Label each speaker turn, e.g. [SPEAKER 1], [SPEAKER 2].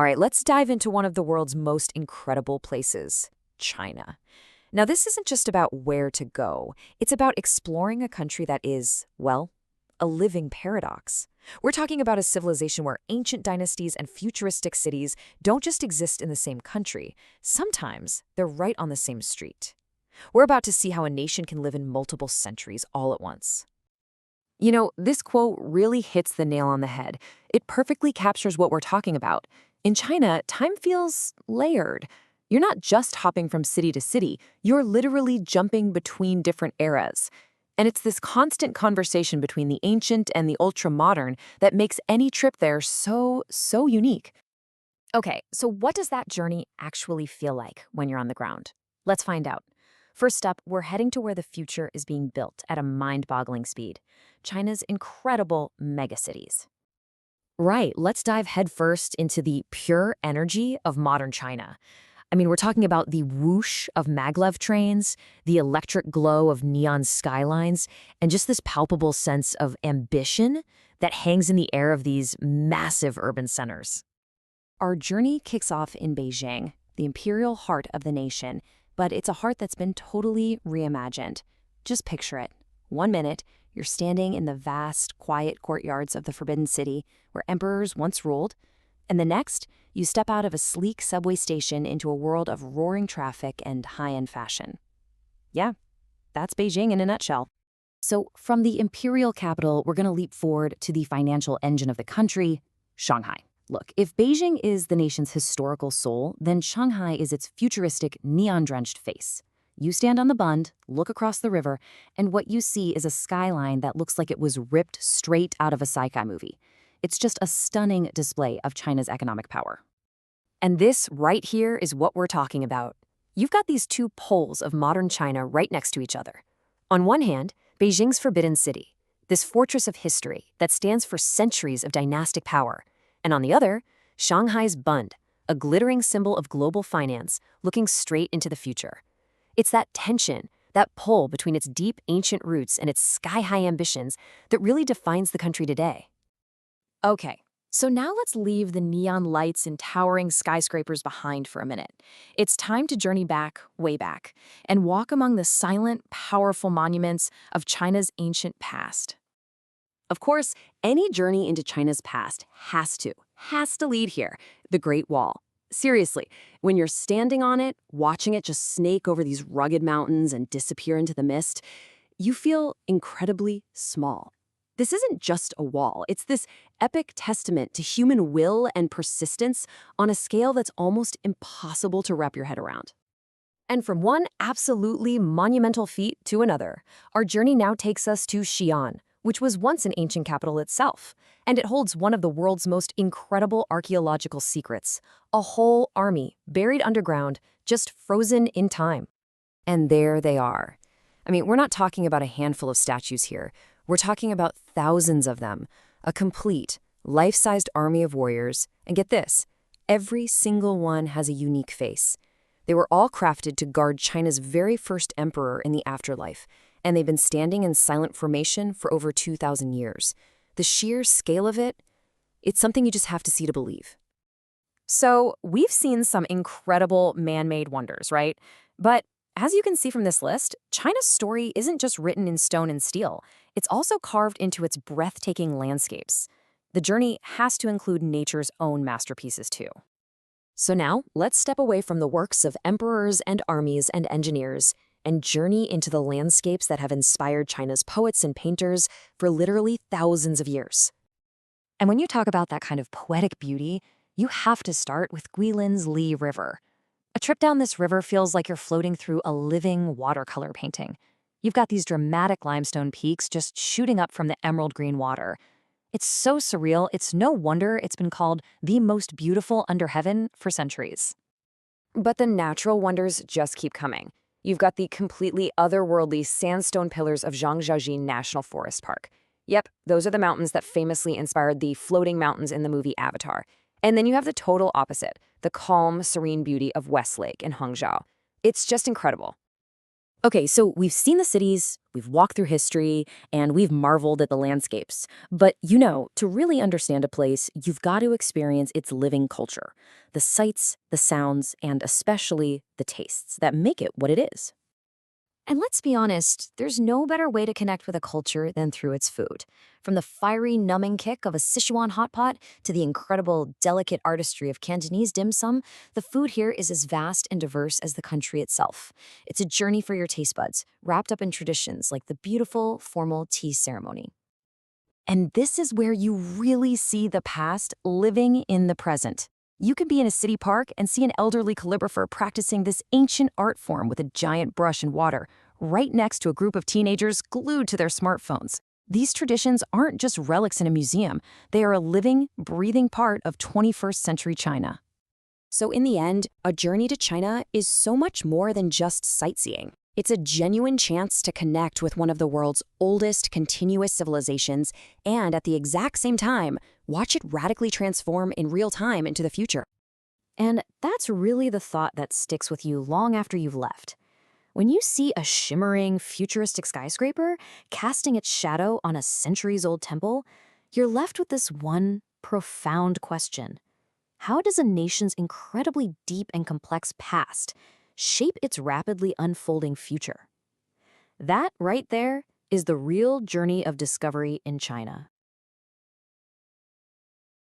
[SPEAKER 1] right, let's dive into one of the world's most incredible places, China. Now, this isn't just about where to go. It's about exploring a country that is, well, a living paradox. We're talking about a civilization where ancient dynasties and futuristic cities don't just exist in the same country. Sometimes they're right on the same street. We're about to see how a nation can live in multiple centuries all at once. You know, this quote really hits the nail on the head. It perfectly captures what we're talking about. In China, time feels layered. You're not just hopping from city to city, you're literally jumping between different eras. And it's this constant conversation between the ancient and the ultra-modern that makes any trip there so unique. Okay, so what does that journey actually feel like when you're on the ground? Let's find out. First up, we're heading to where the future is being built at a mind-boggling speed. China's incredible megacities. Right, let's dive headfirst into the pure energy of modern China. I mean, we're talking about the whoosh of maglev trains, the electric glow of neon skylines, and just this palpable sense of ambition that hangs in the air of these massive urban centers. Our journey kicks off in Beijing, the imperial heart of the nation, but it's a heart that's been totally reimagined. Just picture it. 1 minute, you're standing in the vast, quiet courtyards of the Forbidden City where emperors once ruled, and the next, you step out of a sleek subway station into a world of roaring traffic and high-end fashion. Yeah, that's Beijing in a nutshell. So from the imperial capital, we're going to leap forward to the financial engine of the country, Shanghai. Look, if Beijing is the nation's historical soul, then Shanghai is its futuristic, neon-drenched face. You stand on the Bund, look across the river, and what you see is a skyline that looks like it was ripped straight out of a sci-fi movie. It's just a stunning display of China's economic power. And this right here is what we're talking about. You've got these two poles of modern China right next to each other. On one hand, Beijing's Forbidden City, this fortress of history that stands for centuries of dynastic power. And on the other, Shanghai's Bund, a glittering symbol of global finance looking straight into the future. It's that tension, that pull between its deep ancient roots and its sky-high ambitions that really defines the country today. Okay, so now let's leave the neon lights and towering skyscrapers behind for a minute. It's time to journey back, way back, and walk among the silent, powerful monuments of China's ancient past. Of course, any journey into China's past has to lead here, the Great Wall. Seriously, when you're standing on it, watching it just snake over these rugged mountains and disappear into the mist, you feel incredibly small. This isn't just a wall, it's this epic testament to human will and persistence on a scale that's almost impossible to wrap your head around. And from one absolutely monumental feat to another, our journey now takes us to Xi'an, which was once an ancient capital itself, and it holds one of the world's most incredible archaeological secrets, a whole army buried underground, just frozen in time. And there they are. I mean, we're not talking about a handful of statues here. We're talking about thousands of them, a complete, life-sized army of warriors. And get this, every single one has a unique face. They were all crafted to guard China's very first emperor in the afterlife, and they've been standing in silent formation for over 2,000 years. The sheer scale of it, it's something you just have to see to believe. So we've seen some incredible man-made wonders, right? But as you can see from this list, China's story isn't just written in stone and steel. It's also carved into its breathtaking landscapes. The journey has to include nature's own masterpieces too. So now, let's step away from the works of emperors and armies and engineers and journey into the landscapes that have inspired China's poets and painters for literally thousands of years. And when you talk about that kind of poetic beauty, you have to start with Guilin's Li River. A trip down this river feels like you're floating through a living watercolor painting. You've got these dramatic limestone peaks just shooting up from the emerald green water. It's so surreal, it's no wonder it's been called the most beautiful under heaven for centuries. But the natural wonders just keep coming. You've got the completely otherworldly sandstone pillars of Zhangjiajie National Forest Park. Yep, those are the mountains that famously inspired the floating mountains in the movie Avatar. And then you have the total opposite, the calm, serene beauty of Westlake in Hangzhou. It's just incredible.
[SPEAKER 2] Okay, so we've seen the cities, we've walked through history, and we've marveled at the landscapes. But to really understand a place, you've got to experience its living culture, the sights, the sounds, and especially the tastes that make it what it is.
[SPEAKER 1] And let's be honest, there's no better way to connect with a culture than through its food. From the fiery, numbing kick of a Sichuan hot pot to the incredible, delicate artistry of Cantonese dim sum, the food here is as vast and diverse as the country itself. It's a journey for your taste buds, wrapped up in traditions like the beautiful, formal tea ceremony.
[SPEAKER 2] And this is where you really see the past living in the present. You can be in a city park and see an elderly calligrapher practicing this ancient art form with a giant brush and water, right next to a group of teenagers glued to their smartphones. These traditions aren't just relics in a museum, they are a living, breathing part of 21st century China.
[SPEAKER 1] So, in the end, a journey to China is so much more than just sightseeing. It's a genuine chance to connect with one of the world's oldest continuous civilizations and, at the exact same time, watch it radically transform in real time into the future. And that's really the thought that sticks with you long after you've left. When you see a shimmering, futuristic skyscraper casting its shadow on a centuries old temple, you're left with this one profound question. How does a nation's incredibly deep and complex past shape its rapidly unfolding future? That right there is the real journey of discovery in China.